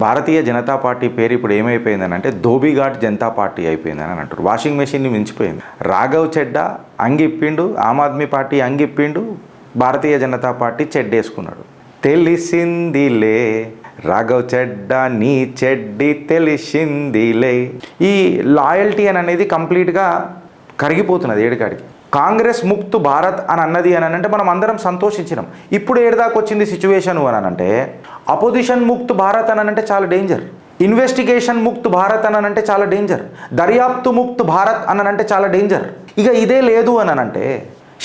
భారతీయ Janata party పేరు ఇప్పుడు ఏమైపోయిందని అంటే ధోబీఘాట్ జనతా పార్టీ అయిపోయిందని అంటారు. వాషింగ్ మెషిన్ని మించిపోయింది. రాఘవ్ చెడ్డా అంగిప్పిండు, ఆమ్ ఆద్మీ పార్టీ అంగిప్పిండు, భారతీయ జనతా పార్టీ చెడ్డేసుకున్నాడు. తెలిసిందిలే రాఘవ్ చెడ్డా నీ చెడ్డి తెలిసిందిలే. ఈ లాయల్టీ అని అనేది కంప్లీట్గా కరిగిపోతున్నది ఏడుకాడికి. కాంగ్రెస్ ముక్త్ భారత్ అని అన్నది అని అంటే మనం అందరం సంతోషించినాం. ఇప్పుడు ఏడుదాకా వచ్చింది సిచ్యువేషన్ అని అంటే అపోజిషన్ ముక్త్ భారత్ అని అంటే చాలా డేంజర్, ఇన్వెస్టిగేషన్ ముక్త్ భారత్ అని అంటే చాలా డేంజర్, దర్యాప్తు ముక్త్ భారత్ అని అంటే చాలా డేంజర్. ఇక ఇదే లేదు అని అంటే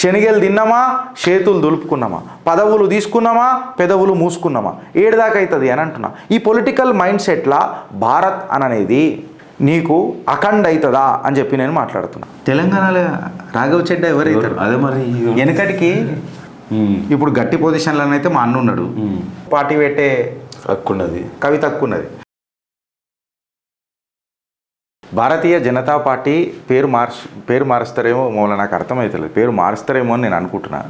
శనిగలు తిన్నామా, చేతులు దులుపుకున్నామా, పదవులు తీసుకున్నామా, పెదవులు మూసుకున్నామా, ఏడుదాకా అవుతుంది అని అంటున్నా. ఈ పొలిటికల్ మైండ్ సెట్లా భారత్ అని అనేది నీకు అఖండ్ అవుతుందా అని చెప్పి నేను మాట్లాడుతున్నా. తెలంగాణలో రాఘవ్ చెడ్డా ఎవరైతారు? అదే మరి వెనకటికి ఇప్పుడు గట్టి పొజిషన్లో అయితే మా అన్న ఉన్నాడు, పార్టీ పెట్టే హక్కున్నది, కవిత హక్కున్నది. భారతీయ జనతా పార్టీ పేరు మారుస్తారేమో మూల నాకు అర్థమవుతలేదు. పేరు మారుస్తారేమో అని నేను అనుకుంటున్నా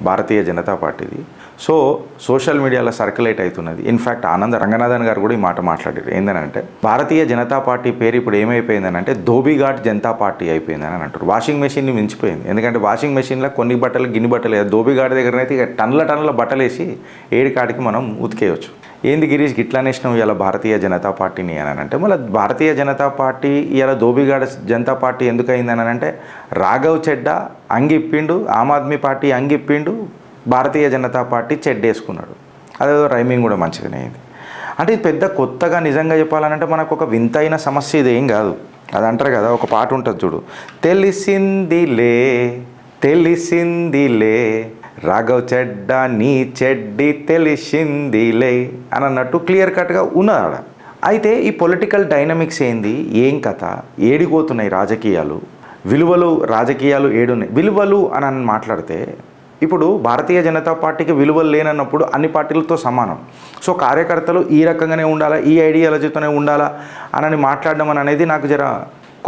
భారతీయ జనతా పార్టీది. సో సోషల్ మీడియాలో సర్క్యులేట్ అవుతున్నది. ఇన్ఫ్యాక్ట్ ఆనంద రంగనాథన్ గారు కూడా ఈ మాట మాట్లాడారు. ఏంటంటే భారతీయ జనతా పార్టీ పేరు ఇప్పుడు ఏమైపోయిందని అంటే ధోబీఘాట్ జనతా పార్టీ అయిపోయిందని అంటారు. వాషింగ్ మెషిన్ని మించిపోయింది. ఎందుకంటే వాషింగ్ మెషిన్లో కొన్ని బట్టలు గిన్ని బట్టలు ధోబీఘాట్ దగ్గరనైతే ఇక టన్నుల బట్టలు వేసి ఏడికాడికి మనం ఉతికేయచ్చు. ఏంది గిరీష్ గిట్లా నేసినాం ఇలా భారతీయ జనతా పార్టీని అని అంటే మళ్ళీ భారతీయ జనతా పార్టీ ఇలా ధోబీఘాట్ జనతా పార్టీ ఎందుకు అయిందని అంటే రాఘవ్ చెడ్డా అంగిప్పిండు, ఆమ్ ఆద్మీ పార్టీ అంగిప్పిండు, భారతీయ జనతా పార్టీ చెడ్డేసుకున్నాడు. అదేదో రైమింగ్ కూడా మంచిగానే అయింది. అంటే ఇది పెద్ద కొత్తగా నిజంగా చెప్పాలనంటే మనకు ఒక వింతైన సమస్య ఇదేం కాదు. అది అంటారు కదా, ఒక పాట ఉంటుంది చూడు, తెలిసిందిలే తెలిసిందిలే రాఘవ్ చెడ్డా నీ చెడ్డి తెలిసిందిలే అని అన్నట్టు క్లియర్ కట్గా ఉన్నదాడ. అయితే ఈ పొలిటికల్ డైనమిక్స్ ఏంది, ఏం కథ, ఏడిపోతున్నాయి రాజకీయాలు, విలువలు రాజకీయాలు ఏడున్నాయి. విలువలు అని మాట్లాడితే ఇప్పుడు భారతీయ జనతా పార్టీకి విలువలు లేనన్నప్పుడు అన్ని పార్టీలతో సమానం. సో కార్యకర్తలు ఈ రకంగానే ఉండాలా, ఈ ఐడియాలజీతోనే ఉండాలా అని మాట్లాడడం అనేది నాకు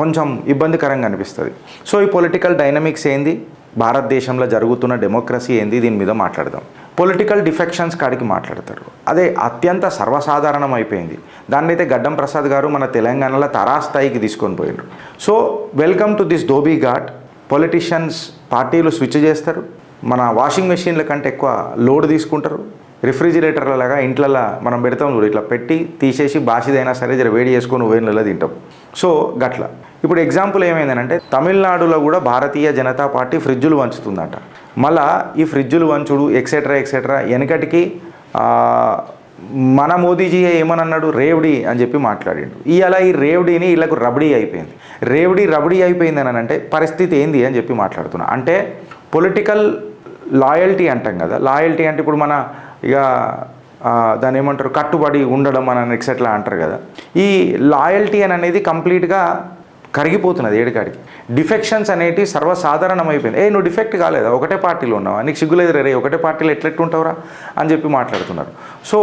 కొంచెం ఇబ్బందికరంగా అనిపిస్తుంది. సో ఈ పొలిటికల్ డైనమిక్స్ ఏంది, భారతదేశంలో జరుగుతున్న డెమోక్రసీ ఏంది, దీని మీద మాట్లాడదాం. పొలిటికల్ డిఫెక్షన్స్ కాడికి మాట్లాడతారు. అదే అత్యంత సర్వసాధారణం అయిపోయింది. దాన్ని అయితే గడ్డం ప్రసాద్ గారు మన తెలంగాణలో తరాస్థాయికి తీసుకొని పోయిండ్రు. So welcome to this dhobi ghat. Politicians పార్టీలు స్విచ్ చేస్తారు, మన వాషింగ్ మెషిన్ల కంటే ఎక్కువ లోడ్ తీసుకుంటారు. రిఫ్రిజిరేటర్లలాగా ఇంట్లల్లో మనం పెడతాం చూడు, ఇట్లా పెట్టి తీసేసి బాసిదైనా సరే జర వేడి చేసుకొని వేడిలో తింటాం. సో గట్ల ఇప్పుడు ఎగ్జాంపుల్ ఏమైందనంటే తమిళనాడులో కూడా భారతీయ జనతా పార్టీ ఫ్రిడ్జులు వంచుతుందంట. మళ్ళా ఈ ఫ్రిడ్జులు వంచుడు ఎక్సెట్రా వెనకటికి మన మోదీజీ ఏమనన్నాడు, రేవడి అని చెప్పి మాట్లాడిండు. ఇవాళ ఈ రేవడిని వీళ్ళకు రబడీ అయిపోయింది. రబడీ అయిపోయింది అని అంటే పరిస్థితి ఏంది అని చెప్పి మాట్లాడుతున్నా. అంటే పొలిటికల్ లాయల్టీ అంటాం కదా, లాయల్టీ అంటే ఇప్పుడు మన ఇక దాన్ని ఏమంటారు, కట్టుబడి ఉండడం అని ఎక్సెట్లా అంటారు కదా. ఈ లాయల్టీ అని అనేది కంప్లీట్గా కరిగిపోతున్నది ఏడుకాడికి. డిఫెక్షన్స్ అనేటివి సర్వసాధారణం అయిపోయింది. నువ్వు డిఫెక్ట్ కాలేదా, ఒకటే పార్టీలో ఉన్నావా, నీకు సిగ్గులేదు రే, ఒకటే పార్టీలో ఎట్లెట్టుంటావురా అని చెప్పి మాట్లాడుతున్నారు. సో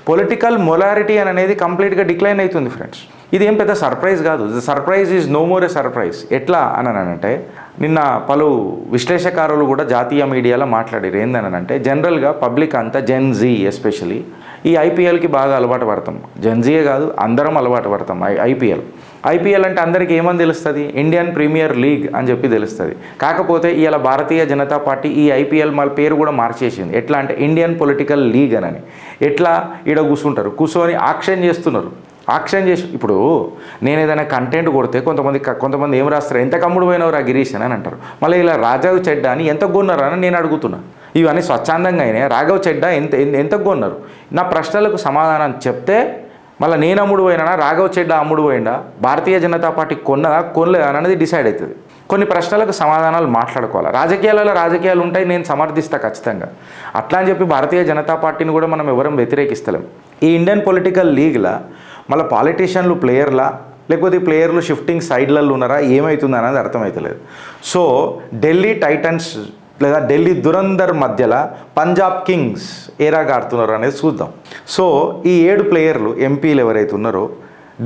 పొలిటికల్ మొలారిటీ అని అనేది కంప్లీట్గా డిక్లైన్ అవుతుంది ఫ్రెండ్స్. ఇది ఏం పెద్ద సర్ప్రైజ్ కాదు. The surprise is no more a surprise. ఎట్లా అంటే నిన్న పలు విశ్లేషకారులు కూడా జాతీయ మీడియాలో మాట్లాడారు. ఏందనంటే జనరల్గా పబ్లిక్ అంతా జెన్జీ ఎస్పెషలీ ఈ ఐపీఎల్కి బాగా అలవాటు పడతాం. జెన్జీయే కాదు, అందరం అలవాటు పడతాం. ఐపీఎల్ అంటే అందరికీ ఏమని తెలుస్తుంది, ఇండియన్ ప్రీమియర్ లీగ్ అని చెప్పి తెలుస్తుంది. కాకపోతే ఇవాళ భారతీయ జనతా పార్టీ ఈ ఐపీఎల్ మన పేరు కూడా మార్చేసింది. ఎట్లా అంటే ఇండియన్ పొలిటికల్ లీగ్ అని. ఎట్లా ఈడ కూర్చొని ఆక్షన్ చేస్తున్నారు. ఆక్షన్ చేసి ఇప్పుడు నేను ఏదైనా కంటెంట్ కొడితే కొంతమంది ఏం రాస్తారు, ఎంత కమ్ముడు పోయినవరా గిరీష్ అని అంటారు. మళ్ళీ ఇలా రాఘవ్ చెడ్డా అని ఎంత కొన్నారా అని నేను అడుగుతున్నా. ఇవన్నీ స్వచ్ఛందంగా అయినాయి. రాఘవ్ చెడ్డా ఎంత కొన్నారు, నా ప్రశ్నలకు సమాధానం చెప్తే మళ్ళీ నేను అమ్ముడు పోయినా, రాఘవ్ చెడ్డా అమ్ముడు పోయిందా, భారతీయ జనతా పార్టీ కొనలేదా అనేది డిసైడ్ అవుతుంది. కొన్ని ప్రశ్నలకు సమాధానాలు మాట్లాడుకోవాలి. రాజకీయాలు ఉంటాయి, నేను సమర్థిస్తా ఖచ్చితంగా. అట్లా అని చెప్పి భారతీయ జనతా పార్టీని కూడా మనం ఎవరం వ్యతిరేకిస్తలేం. ఈ ఇండియన్ పొలిటికల్ లీగ్లా మళ్ళీ పాలిటీషియన్లు ప్లేయర్లా, లేకపోతే ఈ ప్లేయర్లు షిఫ్టింగ్ సైడ్లలో ఉన్నారా, ఏమవుతుంది అనేది అర్థమవుతలేదు. సో ఢిల్లీ టైటన్స్ లేదా ఢిల్లీ దురందర్ మధ్యలో పంజాబ్ కింగ్స్ ఏరాగా ఆడుతున్నారు అనేది చూద్దాం. సో ఈ 7 ప్లేయర్లు ఎంపీలు ఎవరైతే ఉన్నారో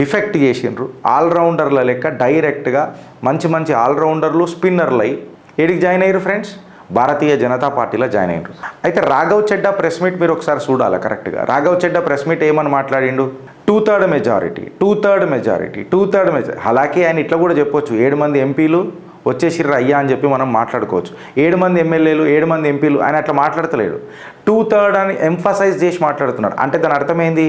డిఫెక్ట్ చేసిండ్రు. ఆల్రౌండర్ల లెక్క డైరెక్ట్గా మంచి ఆల్రౌండర్లు స్పిన్నర్లు అయి ఏడికి జాయిన్ అయ్యారు ఫ్రెండ్స్, భారతీయ జనతా పార్టీలో జాయిన్ అయినారు. అయితే రాఘవ్ చెడ్డా ప్రెస్ మీట్ మీరు ఒకసారి చూడాలి కరెక్ట్గా. రాఘవ్ చెడ్డా ప్రెస్ మీట్ ఏమని మాట్లాడిండు, 2/3 మెజారిటీ, 2/3 మెజారిటీ, 2/3 మెజారిటీ. అలాగే ఆయన ఇట్లా కూడా చెప్పొచ్చు, 7 మంది ఎంపీలు వచ్చేసిర్రు అయ్యా అని చెప్పి మనం మాట్లాడుకోవచ్చు. 7 మంది ఎమ్మెల్యేలు, 7 మంది ఎంపీలు, ఆయన అట్లా మాట్లాడతలేడు. 2/3 అని ఎంఫసైజ్ చేసి మాట్లాడుతున్నాడు. అంటే దాని అర్థమైంది,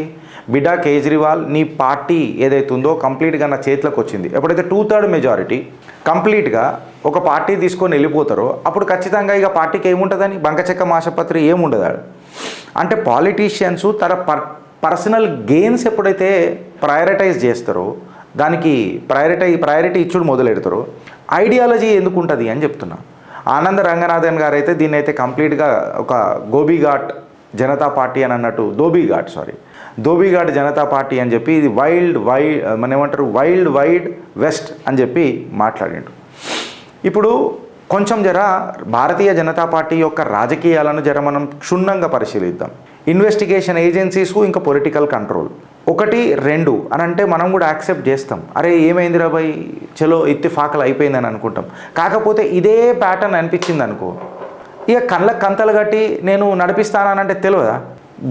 బిడ్డా కేజ్రీవాల్ నీ పార్టీ ఏదైతే ఉందో కంప్లీట్గా నా చేతిలోకి వచ్చింది. ఎప్పుడైతే 2/3 మెజారిటీ కంప్లీట్గా ఒక పార్టీ తీసుకొని వెళ్ళిపోతారో అప్పుడు ఖచ్చితంగా ఇక పార్టీకి ఏముంటుందని బంకచెక్క మాసపత్రి ఏముండదు. అంటే పాలిటీషియన్స్ తన పర్సనల్ గెయిన్స్ ఎప్పుడైతే ప్రయారిటైజ్ చేస్తారో, దానికి ప్రయారిటీ ఇచ్చుడు మొదలెడతారో ఐడియాలజీ ఎందుకు ఉంటుంది అని చెప్తున్నా. ఆనంద రంగనాథన్ గారు అయితే దీన్ని అయితే కంప్లీట్గా ఒక గోబీఘాట్ జనతా పార్టీ అని అన్నట్టు, ధోబీఘాట్ జనతా పార్టీ అని చెప్పి ఇది మన ఏమంటారు వైల్డ్ వైడ్ వెస్ట్ అని చెప్పి మాట్లాడిండు. ఇప్పుడు కొంచెం భారతీయ జనతా పార్టీ యొక్క రాజకీయాలను మనం క్షుణ్ణంగా పరిశీలిద్దాం. ఇన్వెస్టిగేషన్ ఏజెన్సీస్ ఇంకా పొలిటికల్ కంట్రోల్ 1, 2 అని అంటే మనం కూడా యాక్సెప్ట్ చేస్తాం. అరే ఏమైందిరా భయ్, చలో ఇత్తిఫాకలు అయిపోయిందని అనుకుంటాం. కాకపోతే ఇదే ప్యాటర్న్ అనిపించింది అనుకో, ఇక కళ్ళకు కంతలు కట్టి నేను నడిపిస్తానంటే తెలియదా?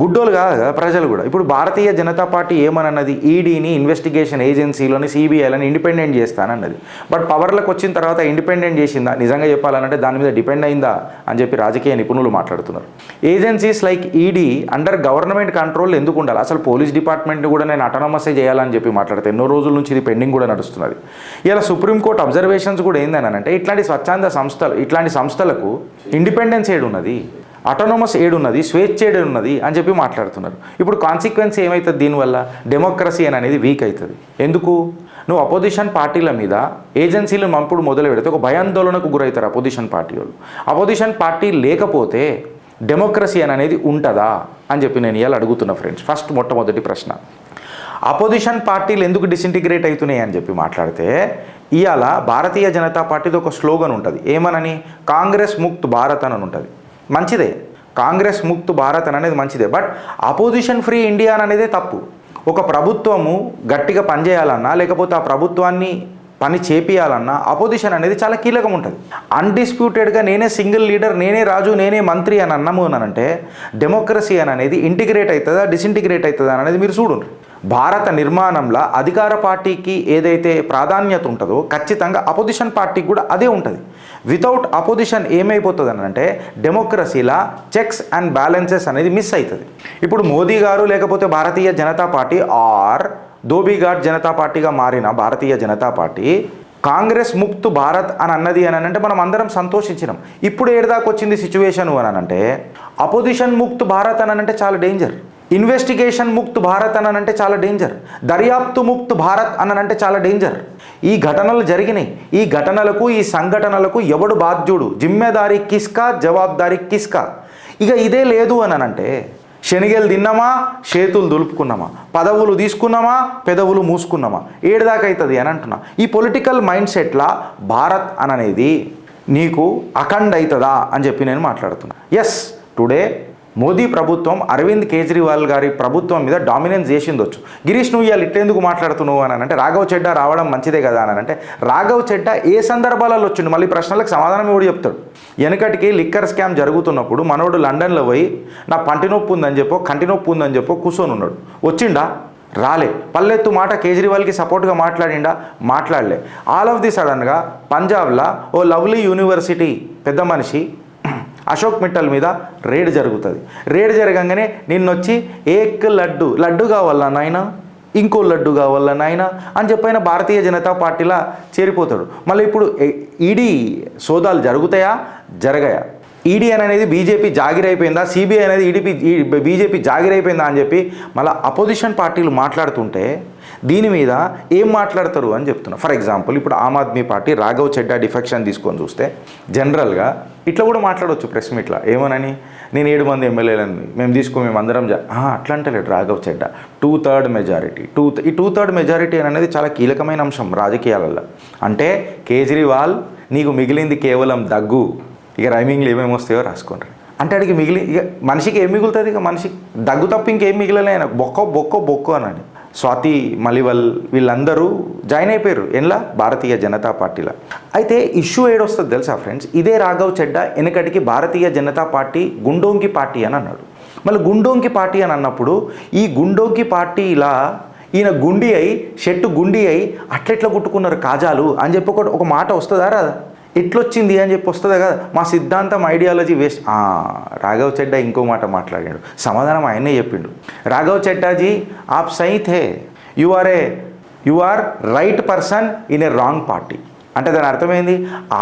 గుడ్డోలు కాదు కదా ప్రజలు కూడా. ఇప్పుడు భారతీయ జనతా పార్టీ ఏమన్నది, ఈడీని ఇన్వెస్టిగేషన్ ఏజెన్సీలోని సిబిఐలని ఇండిపెండెంట్ చేస్తానన్నది. బట్ పవర్లకు వచ్చిన తర్వాత ఇండిపెండెంట్ చేసిందా? నిజంగా చెప్పాలంటే దాని మీద డిపెండ్ అయిందా అని చెప్పి రాజకీయ నిపుణులు మాట్లాడుతున్నారు. Agencies like ED under government control ఎందుకు ఉండాలి? అసలు పోలీస్ డిపార్ట్మెంట్ని కూడా నేను అటానమసే చేయాలని చెప్పి మాట్లాడితే ఎన్నో రోజుల నుంచి ఇది పెండింగ్ కూడా నడుస్తున్నది. ఇలా సుప్రీంకోర్టు అబ్జర్వేషన్స్ కూడా ఏందనంటే ఇట్లాంటి స్వచ్ఛంద సంస్థలు, ఇట్లాంటి సంస్థలకు ఇండిపెండెన్స్ ఏడున్నది, అటానమస్ ఏడున్నది, స్వేచ్ఛ ఏడున్నది అని చెప్పి మాట్లాడుతున్నారు. ఇప్పుడు కాన్సిక్వెన్స్ ఏమవుతుంది దీనివల్ల? డెమోక్రసీ అనేది వీక్ అవుతుంది. ఎందుకు? నువ్వు అపోజిషన్ పార్టీల మీద ఏజెన్సీలను మంపుడు మొదలు పెడితే ఒక భయాందోళనకు గురవుతారు అపోజిషన్ పార్టీ వాళ్ళు. అపోజిషన్ పార్టీ లేకపోతే డెమోక్రసీ అనేది ఉంటుందా అని చెప్పి నేను ఇవాళ అడుగుతున్నా ఫ్రెండ్స్. ఫస్ట్ మొట్టమొదటి ప్రశ్న, అపోజిషన్ పార్టీలు ఎందుకు డిసింటిగ్రేట్ అవుతున్నాయి అని చెప్పి మాట్లాడితే, ఇవాళ భారతీయ జనతా పార్టీది ఒక స్లోగన్ ఉంటుంది, ఏమనని, కాంగ్రెస్ ముక్త్ భారత్ అని ఉంటుంది. మంచిదే, కాంగ్రెస్ ముక్త్ భారత్ అనేది మంచిదే. బట్ అపోజిషన్ ఫ్రీ ఇండియా అనేదే తప్పు. ఒక ప్రభుత్వము గట్టిగా పనిచేయాలన్నా లేకపోతే ఆ ప్రభుత్వాన్ని పని చేపియాలన్నా అపోజిషన్ అనేది చాలా కీలకం ఉంటుంది. అన్డిస్ప్యూటెడ్గా నేనే సింగిల్ లీడర్, నేనే రాజు, నేనే మంత్రి అని అన్నము అనంటే డెమోక్రసీ అనేది ఇంటిగ్రేట్ అవుతుందా డిసింటిగ్రేట్ అవుతుందా అనేది మీరు చూడండి. భారత నిర్మాణంలో అధికార పార్టీకి ఏదైతే ప్రాధాన్యత ఉంటుందో ఖచ్చితంగా అపోజిషన్ పార్టీకి కూడా అదే ఉంటుంది. వితౌట్ అపోజిషన్ ఏమైపోతుంది అంటే డెమోక్రసీలా చెక్స్ అండ్ బ్యాలెన్సెస్ అనేది మిస్ అవుతుంది. ఇప్పుడు మోదీ గారు లేకపోతే భారతీయ జనతా పార్టీ ఆర్ ధోబీఘాట్ జనతా పార్టీగా మారిన భారతీయ జనతా పార్టీ కాంగ్రెస్ ముక్త్ భారత్ అని అన్నది అని అంటే మనం అందరం సంతోషించినాం. ఇప్పుడు ఏడాదాకా వచ్చింది సిచ్యువేషన్ అని అంటే అపోజిషన్ ముక్త్ భారత్ అని అంటే చాలా డేంజర్, ఇన్వెస్టిగేషన్ ముక్త్ భారత్ అని అంటే చాలా డేంజర్, దర్యాప్తు ముక్త్ భారత్ అని అంటే చాలా డేంజర్. ఈ ఘటనలు జరిగినాయి, ఈ ఘటనలకు ఈ సంఘటనలకు ఎవడు బాధ్యుడు, జిమ్మెదారీ కిస్కా, జవాబుదారీ కిస్కా? ఇక ఇదే లేదు అని అంటే శనిగలు తిన్నామా, చేతులు దులుపుకున్నామా, పదవులు తీసుకున్నామా, పెదవులు మూసుకున్నామా, ఏడుదాకా అవుతుంది అని అంటున్నా. ఈ పొలిటికల్ మైండ్ సెట్లా భారత్ అనేది నీకు అఖండ్ అవుతుందా అని చెప్పి నేను మాట్లాడుతున్నా. ఎస్, టుడే మోదీ ప్రభుత్వం అరవింద్ కేజ్రీవాల్ గారి ప్రభుత్వం మీద డామినెన్స్ చేసిందొచ్చు. గిరీష్ నువ్వు ఇవాళ ఇట్లెందుకు మాట్లాడుతున్నావు అని అంటే రాఘవ్ చెడ్డా రావడం మంచిదే కదా అని అంటే రాఘవ్ చెడ్డా ఏ సందర్భాలలో వచ్చిండు? మళ్ళీ ప్రశ్నలకు సమాధానం కూడా చెప్తాడు. వెనకటికి లిక్కర్ స్కామ్ జరుగుతున్నప్పుడు మనోడు లండన్లో పోయి నా పంటి నొప్పి ఉందని చెప్పో కంటి నొప్పి ఉందని చెప్పో కూర్చొని ఉన్నాడు. వచ్చిండా? రాలే. పల్లెత్తు మాట కేజ్రీవాల్కి సపోర్ట్గా మాట్లాడిండా? మాట్లాడలే. ఆల్ ఆఫ్ ది సడన్గా పంజాబ్లో ఓ లవ్లీ యూనివర్సిటీ పెద్ద మనిషి అశోక్ మిట్టల్ మీద రేడ్ జరుగుతుంది. రేడ్ జరగంగానే నిన్నొచ్చి ఏక్ లడ్డు కావాలా నాయన, ఇంకో లడ్డు కావాలా నాయన అని చెప్పైనా భారతీయ జనతా పార్టీలా చేరిపోతాడు. మళ్ళీ ఇప్పుడు ఈడీ సోదాలు జరుగుతాయా, జరగాయా? ఈడీ అనేది బీజేపీ జాగిరైపోయిందా, సిబిఐ అనేది బీజేపీ జాగిరైపోయిందా అని చెప్పి మళ్ళీ అపోజిషన్ పార్టీలు మాట్లాడుతుంటే దీని మీద ఏం మాట్లాడతారు అని చెప్తున్నా. ఫర్ ఎగ్జాంపుల్ ఇప్పుడు ఆమ్ ఆద్మీ పార్టీ రాఘవ్ చెడ్డా డిఫెక్షన్ తీసుకొని చూస్తే జనరల్గా ఇట్లా కూడా మాట్లాడవచ్చు ప్రెస్ మీట్లా. ఏమోనని, నేను 7 మంది ఎమ్మెల్యేలని మేము అందరం అట్లా అంటలేడు రాఘవ్ చెడ్డా. 2/3 మెజారిటీ, ఈ 2/3 మెజారిటీ అనేది చాలా కీలకమైన అంశం రాజకీయాలలో. అంటే కేజ్రీవాల్ నీకు మిగిలింది కేవలం దగ్గు, ఇక రైమింగ్లు ఏమేమి వస్తాయో రాసుకోండి అంటే అడిగి ఇక మనిషికి ఏం మిగులుతుంది? ఇక మనిషికి దగ్గు తప్ప ఇంకేం మిగిలలే, బొక్కో అనండి. స్వాతి మలివల్ వీళ్ళందరూ జాయిన్ అయిపోయారు ఎన్లా భారతీయ జనతా పార్టీలో. అయితే ఇష్యూ ఏడొస్తుంది తెలుసా ఫ్రెండ్స్, ఇదే రాఘవ్ చెడ్డా వెనకటికి భారతీయ జనతా పార్టీ గుండోంకి పార్టీ అని అన్నాడు. మళ్ళీ గుండోంకి పార్టీ అని అన్నప్పుడు ఈ గుండోంకి పార్టీలా ఈయన గుండి అయి షెట్టు గుండి అయి అట్లెట్లా కుట్టుకున్నారు కాజాలు అని చెప్పి ఒక మాట వస్తుందా రాదా, ఎట్లొచ్చింది అని చెప్పి వస్తుందా కదా, మా సిద్ధాంతం ఐడియాలజీ వేస్ట్. రాఘవ్ చెడ్డా ఇంకో మాట మాట్లాడాడు, సమాధానం ఆయనే చెప్పిండు. రాఘవ్ చెడ్డాజీ ఆప్ Sahih థే, you are right person in a wrong party. అంటే దాని అర్థమైంది,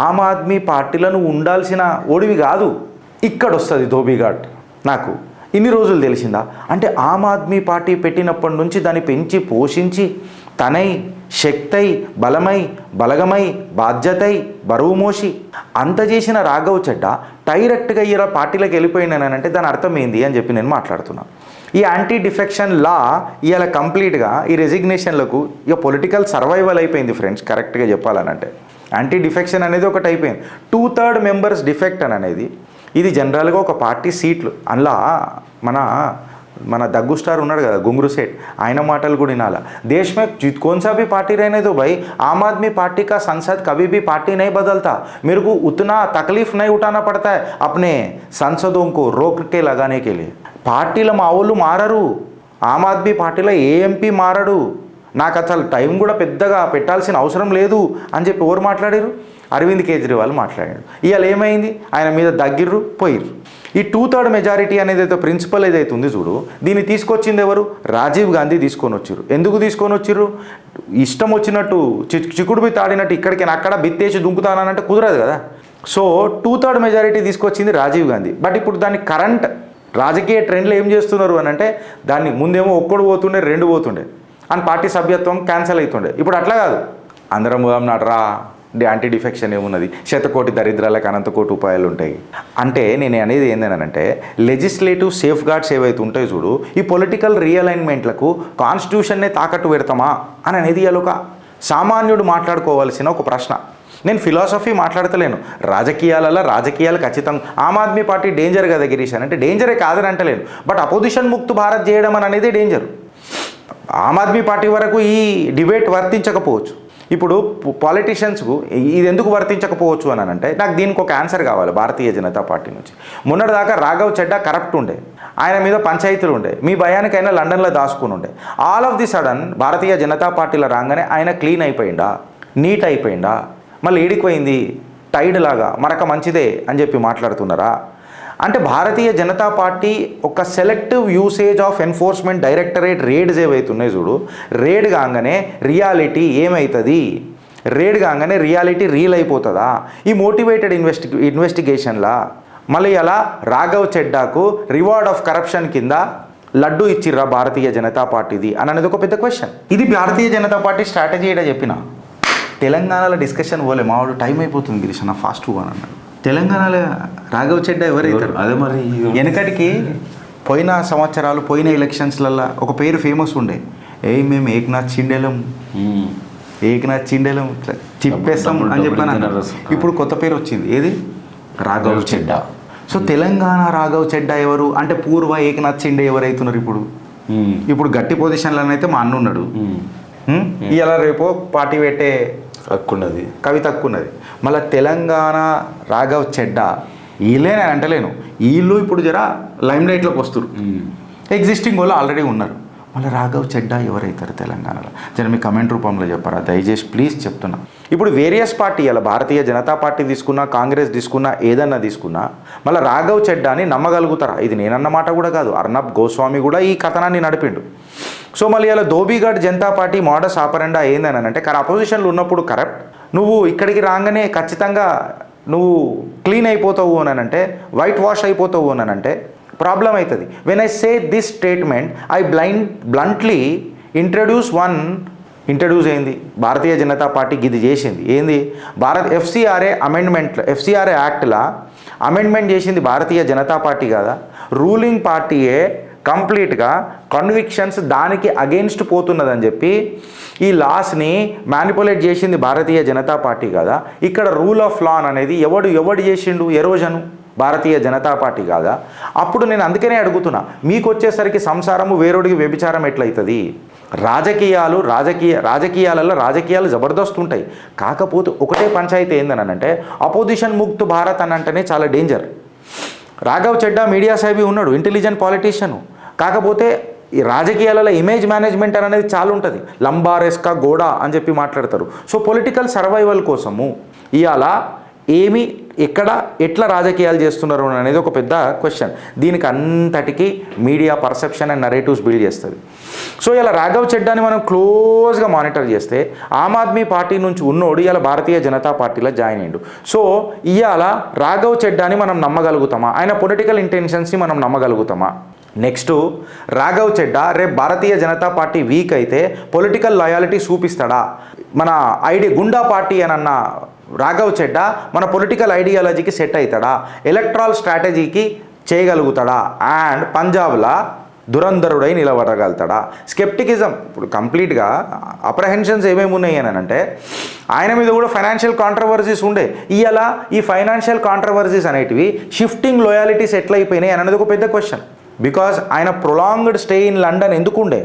ఆమ్ ఆద్మీ పార్టీలో నువ్వు ఉండాల్సిన ఓడివి కాదు, ఇక్కడ వస్తుంది ధోబీఘాట్. నాకు ఇన్ని రోజులు తెలిసిందా అంటే ఆమ్ ఆద్మీ పార్టీ పెట్టినప్పటి నుంచి దాన్ని పెంచి పోషించి తనై శక్తై బలమై బలగమై బాధ్యతై బరువు మోసి అంత చేసిన రాఘవ్ చెడ్డా డైరెక్ట్గా ఇలా పార్టీలోకి వెళ్ళిపోయినానంటే దాని అర్థం ఏంది అని చెప్పి నేను మాట్లాడుతున్నాను. ఈ యాంటీ డిఫెక్షన్ లా ఇవాళ కంప్లీట్గా ఈ రెసిగ్నేషన్లకు ఇక పొలిటికల్ సర్వైవల్ అయిపోయింది ఫ్రెండ్స్. కరెక్ట్గా చెప్పాలనంటే యాంటీ డిఫెక్షన్ అనేది ఒకటి అయిపోయింది. 2/3 మెంబర్స్ డిఫెక్ట్ అనేది ఇది జనరల్గా ఒక పార్టీ సీట్లు. అందులో మన దగ్గు స్టార్ ఉన్నాడు కదా గుంగురు సేట్, ఆయన మాటలు కూడా వినాలా. देश में कौन सा भी पार्टी रहने दो भाई, आम आदमी पार्टी का संसद कभी भी पार्टी नहीं बदलता, मेरे को उतना तकलीफ नहीं उठाना पड़ता है अपने सांसदों को रोक के लगाने के लिए. పార్టీల మా వాళ్ళు మారరు, ఆమ్ ఆద్మీ పార్టీలో ఏ ఎంపీ మారడు, నాకు అసలు టైం కూడా పెద్దగా పెట్టాల్సిన అవసరం లేదు అని చెప్పి ఎవరు మాట్లాడారు, అరవింద్ కేజ్రీవాల్ మాట్లాడాడు. ఇవాళ ఏమైంది, ఆయన మీద దగ్గిర్రు పోయిర్రు. ఈ 2/3 మెజారిటీ అనేది అయితే ప్రిన్సిపల్ ఏదైతే ఉంది చూడు, దీన్ని తీసుకొచ్చింది ఎవరు, రాజీవ్ గాంధీ తీసుకొని వచ్చారు. ఎందుకు తీసుకొని వచ్చారు, ఇష్టం వచ్చినట్టు చిక్కుడు బిత్త ఆడినట్టు ఇక్కడికి అక్కడ బిత్తేసి దుంకుతానంటే కుదరదు కదా. సో 2/3 మెజారిటీ తీసుకొచ్చింది రాజీవ్ గాంధీ. బట్ ఇప్పుడు దాన్ని కరెంట్ రాజకీయ ట్రెండ్లో ఏం చేస్తున్నారు అని అంటే, దాన్ని ముందేమో ఒక్కడు పోతుండే 2 పోతుండే అని పార్టీ సభ్యత్వం క్యాన్సిల్ అవుతుండే. ఇప్పుడు అట్లా కాదు, అందరం పోదాం నడరా, యాంటీ డిఫెక్షన్ ఏమున్నది, శతకోటి దరిద్రాలకు అనంతకోటి ఉపాయాలు ఉంటాయి. అంటే నేను అనేది ఏంటంటే లెజిస్లేటివ్ సేఫ్ గార్డ్స్ ఏవైతే ఉంటాయో చూడు, ఈ పొలిటికల్ రీఅలైన్మెంట్లకు కాన్స్టిట్యూషన్నే తాకట్టు పెడతామా అని అనేది ఒక సామాన్యుడు మాట్లాడుకోవాల్సిన ఒక ప్రశ్న. నేను ఫిలాసఫీ మాట్లాడతలేను, రాజకీయాలు ఖచ్చితంగా ఆమ్ ఆద్మీ పార్టీ డేంజర్ కదా గిరీష్ అని అంటే డేంజరే కాదని అంటలేను. బట్ అపోజిషన్ ముక్త్ భారత్ చేయడం అని అనేది డేంజర్. ఆమ్ ఆద్మీ పార్టీ వరకు ఈ డిబేట్ వర్తించకపోవచ్చు. ఇప్పుడు పాలిటీషియన్స్కు ఇది ఎందుకు వర్తించకపోవచ్చు అని అంటే నాకు దీనికి ఒక ఆన్సర్ కావాలి భారతీయ జనతా పార్టీ నుంచి. మొన్నటిదాకా రాఘవ్ చెడ్డా కరప్ట్ ఉండే, ఆయన మీద పంచాయతీలు ఉండే, మీ భయానికైనా లండన్లో దాచుకుని ఉండే. All of the sudden Bharatiya Janata పార్టీలో రాగానే ఆయన క్లీన్ అయిపోయిందా, నీట్ అయిపోయిందా, మళ్ళీ ఏడిపోయింది టైడ్ లాగా మరక మంచిదే అని చెప్పి మాట్లాడుతున్నారా అంటే భారతీయ జనతా పార్టీ ఒక selective usage of Enforcement Directorate raids ఏవైతున్నాయి చూడు, రేడ్ కాగానే రియాలిటీ ఏమవుతుంది, రేడ్ కాగానే రియాలిటీ రియల్ అయిపోతుందా, ఈ మోటివేటెడ్ ఇన్వెస్టిగేషన్లా మళ్ళీ అలా రాఘవ్ చెడ్డాకు రివార్డ్ ఆఫ్ కరప్షన్ కింద లడ్డు ఇచ్చిర్రా భారతీయ జనతా పార్టీది అని అనేది ఒక పెద్ద క్వశ్చన్. ఇది భారతీయ జనతా పార్టీ స్ట్రాటజీ ఏడా చెప్పిన. తెలంగాణలో డిస్కషన్ పోలే, మావాడు టైం అయిపోతుంది గిరీష్ అన్న ఫాస్ట్ అని అన్నాడు. తెలంగాణలో రాఘవ్ చెడ్డా ఎవరైతారు, అదే మరి వెనకటికి పోయిన సంవత్సరాలు పోయిన ఎలక్షన్స్లల్లో ఒక పేరు ఫేమస్ ఉండే, మేము ఏక్నాథ్ చిండేలం తిప్పేస్తాం అని చెప్పాను అన్నారు. ఇప్పుడు కొత్త పేరు వచ్చింది, ఏది రాఘవ్ చెడ్డా. సో తెలంగాణ రాఘవ్ చెడ్డా ఎవరు అంటే పూర్వ ఏక్నాథ్ చిండే ఎవరైతున్నారు ఇప్పుడు గట్టి పొజిషన్లో అయితే మా అన్న ఉన్నాడు, ఇలా రేపో పార్టీ పెట్టే హక్కున్నది, కవిత హక్కున్నది. మళ్ళీ తెలంగాణ రాఘవ్ చెడ్డా వీళ్ళే నేను అంటలేను, వీళ్ళు ఇప్పుడు జర లైమ్ లైట్లోకి వస్తారు, ఎగ్జిస్టింగ్ వాళ్ళు ఆల్రెడీ ఉన్నారు. మళ్ళీ రాఘవ్ చెడ్డా ఎవరైతారు తెలంగాణలో జర మీ కమెంట్ రూపంలో చెప్పారా దయచేసి ప్లీజ్ చెప్తున్నా. ఇప్పుడు వేరియస్ పార్టీ అలా భారతీయ జనతా పార్టీ తీసుకున్నా, కాంగ్రెస్ తీసుకున్నా, ఏదన్నా తీసుకున్నా మళ్ళీ రాఘవ్ చెడ్డాని నమ్మగలుగుతారా? ఇది నేనన్న మాట కూడా కాదు, అర్నబ్ గోస్వామి కూడా ఈ కథనాన్ని నడిపిండు. సో మళ్ళీ ఇలా ధోబీఘాట్ జనతా పార్టీ మోడస్ ఆపరెండా ఏందని అంటే అపోజిషన్లో ఉన్నప్పుడు కరప్ట్, నువ్వు ఇక్కడికి రాగానే ఖచ్చితంగా నువ్వు క్లీన్ అయిపోతావు అని అంటే, వైట్ వాష్ అయిపోతావు అని అంటే ప్రాబ్లం అవుతుంది. When I say this statement I bluntly introduce అయింది భారతీయ జనతా పార్టీకి ఇది చేసింది ఏంది, ఎఫ్సిఆర్ఏ యాక్ట్లా అమెండ్మెంట్ చేసింది భారతీయ జనతా పార్టీ కదా, రూలింగ్ పార్టీయే కంప్లీట్గా కన్విక్షన్స్ దానికి అగెయిన్స్ట్ పోతున్నదని చెప్పి ఈ లాస్ని మ్యానిపులేట్ చేసింది భారతీయ జనతా పార్టీ కదా. ఇక్కడ రూల్ ఆఫ్ లా అనేది ఎవడు చేసిండు ఎరోజను, భారతీయ జనతా పార్టీ కాదా? అప్పుడు నేను అందుకనే అడుగుతున్నా, మీకు వచ్చేసరికి సంసారము వేరోడికి వ్యభిచారం ఎట్లయితుంది? రాజకీయాలు జబర్దస్త్ ఉంటాయి. కాకపోతే ఒకటే పంచాయతీ ఏందనంటే అపోజిషన్ ముక్త్ భారత్ అని అంటేనే చాలా డేంజర్. రాఘవ్ చెడ్డా మీడియా సాహిబీ ఉన్నాడు, ఇంటెలిజెంట్ పాలిటీషియను. కాకపోతే ఈ రాజకీయాలలో ఇమేజ్ మేనేజ్మెంట్ అనేది చాలా ఉంటుంది. లంబారెస్కా గోడా అని చెప్పి మాట్లాడతారు. సో పొలిటికల్ సర్వైవల్ కోసము ఇవాళ ఎట్లా రాజకీయాలు చేస్తున్నారు అనేది ఒక పెద్ద క్వశ్చన్. దీనికి అంతటికీ media perception and narratives build చేస్తుంది. సో ఇలా రాఘవ్ చెడ్డాని మనం క్లోజ్గా మానిటర్ చేస్తే ఆమ్ ఆద్మీ పార్టీ నుంచి ఉన్నోడు ఇలా భారతీయ జనతా పార్టీలో జాయిన్ అయ్యిండు. సో ఇవాళ రాఘవ్ చెడ్డాని మనం నమ్మగలుగుతామా? ఆయన పొలిటికల్ ఇంటెన్షన్స్ని మనం నమ్మగలుగుతామా? నెక్స్ట్, రాఘవ్ చెడ్డా రేపు భారతీయ జనతా పార్టీ వీక్ అయితే పొలిటికల్ లాయాలిటీ చూపిస్తాడా? మన గుండా పార్టీ అని అన్న రాఘవ్ చెడ్డా మన పొలిటికల్ ఐడియాలజీకి సెట్ అవుతాడా? ఎలక్ట్రల్ స్ట్రాటజీకి చేయగలుగుతాడా? అండ్ పంజాబ్లో దురంధరుడై నిలబడగలుగుతాడా? స్కెప్టికిజం ఇప్పుడు కంప్లీట్గా అప్రహెన్షన్స్ ఏమేమి ఉన్నాయి అని అంటే ఆయన మీద కూడా ఫైనాన్షియల్ కాంట్రవర్సీస్ ఉండే. ఇవాళ ఈ ఫైనాన్షియల్ కాంట్రవర్సీస్ అనేటివి షిఫ్టింగ్ లాయాలిటీస్ ఎట్లయిపోయినాయి అనేది ఒక పెద్ద క్వశ్చన్. బికాజ్ ఆయన ప్రొలాంగ్డ్ స్టే ఇన్ లండన్ ఎందుకుండే?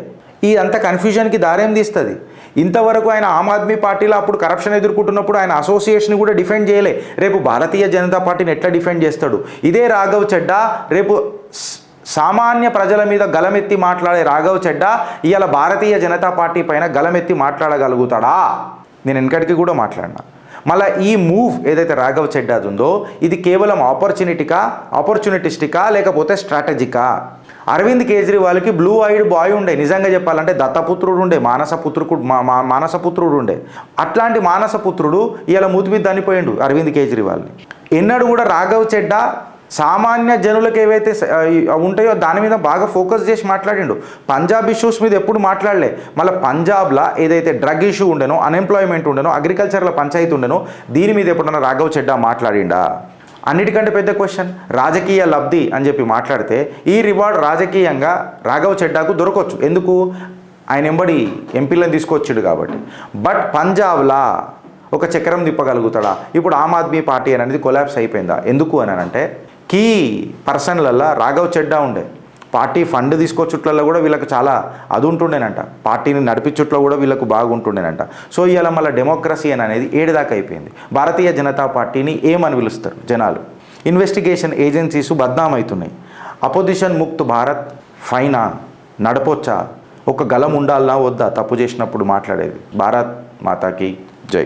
ఇదంతా కన్ఫ్యూజన్కి దారేం తీస్తుంది. ఇంతవరకు ఆయన ఆమ్ ఆద్మీ పార్టీలో అప్పుడు కరప్షన్ ఎదుర్కొంటున్నప్పుడు ఆయన అసోసియేషన్ కూడా డిఫెండ్ చేయలే. రేపు భారతీయ జనతా పార్టీని ఎట్లా డిఫెండ్ చేస్తాడు? ఇదే రాఘవ్ చెడ్డా రేపు సామాన్య ప్రజల మీద గలమెత్తి మాట్లాడే రాఘవ్ చెడ్డా ఇవాళ భారతీయ జనతా పార్టీ పైన గలమెత్తి మాట్లాడగలుగుతాడా? నేను వెనకటికి కూడా మాట్లాడినా. మళ్ళీ ఈ మూవ్ ఏదైతే రాఘవ్ చెడ్డాది ఉందో ఇది కేవలం ఆపర్చునిటిస్టికా లేకపోతే స్ట్రాటజికా? అరవింద్ కేజ్రీవాల్కి బ్లూ ఐడ్ బాయ్ ఉండే, నిజంగా చెప్పాలంటే దత్తపుత్రుడు ఉండే, మానసపుత్రుడు ఉండే. అట్లాంటి మానసపుత్రుడు ఇలా మూతి మీద దనిపోయిండు అరవింద్ కేజ్రీవాల్ని. ఎన్నడూ కూడా రాఘవ్ చెడ్డా సామాన్య జనులకు ఏవైతే ఉంటాయో దాని మీద బాగా ఫోకస్ చేసి మాట్లాడిండు. పంజాబ్ ఇష్యూస్ మీద ఎప్పుడు మాట్లాడలే. మళ్ళీ పంజాబ్లో ఏదైతే డ్రగ్ ఇష్యూ ఉండేనో, అన్ఎంప్లాయ్మెంట్ ఉండేనో, అగ్రికల్చర్లో పంచాయతీ ఉండేనో దీని మీద ఎప్పుడన్నా రాఘవ్ చెడ్డా మాట్లాడిండా? అన్నిటికంటే పెద్ద క్వశ్చన్, రాజకీయ లబ్ధి అని చెప్పి మాట్లాడితే ఈ రివార్డ్ రాజకీయంగా రాఘవ్ చెడ్డాకు దొరకవచ్చు. ఎందుకు? ఆయన ఎంబడి ఎంపీలను తీసుకొచ్చాడు కాబట్టి. బట్ పంజాబ్లా ఒక చక్రం తిప్పగలుగుతాడా? ఇప్పుడు ఆమ్ ఆద్మీ పార్టీ అనేది కొలాప్స్ అయిపోయిందా? ఎందుకు అని అంటే కీ పర్సన్లల్లో రాఘవ్ చెడ్డా ఉండే. పార్టీ ఫండ్ తీసుకొచ్చుట్లలో కూడా వీళ్ళకి చాలా అది ఉంటుండేనంట. పార్టీని నడిపించుట్లో కూడా వీళ్ళకు బాగుంటుండేనంట. సో ఇవాళ మళ్ళీ డెమోక్రసీ అనేది ఏడుదాకా అయిపోయింది. భారతీయ జనతా పార్టీని ఏమని పిలుస్తారు జనాలు? ఇన్వెస్టిగేషన్ ఏజెన్సీస్ బద్నామవుతున్నాయి. అపోజిషన్ ముక్త్ భారత్ ఫైనా నడపొచ్చా? ఒక గలం ఉండాలనా వద్దా తప్పు చేసినప్పుడు మాట్లాడేది? భారత్ మాతాకి జై.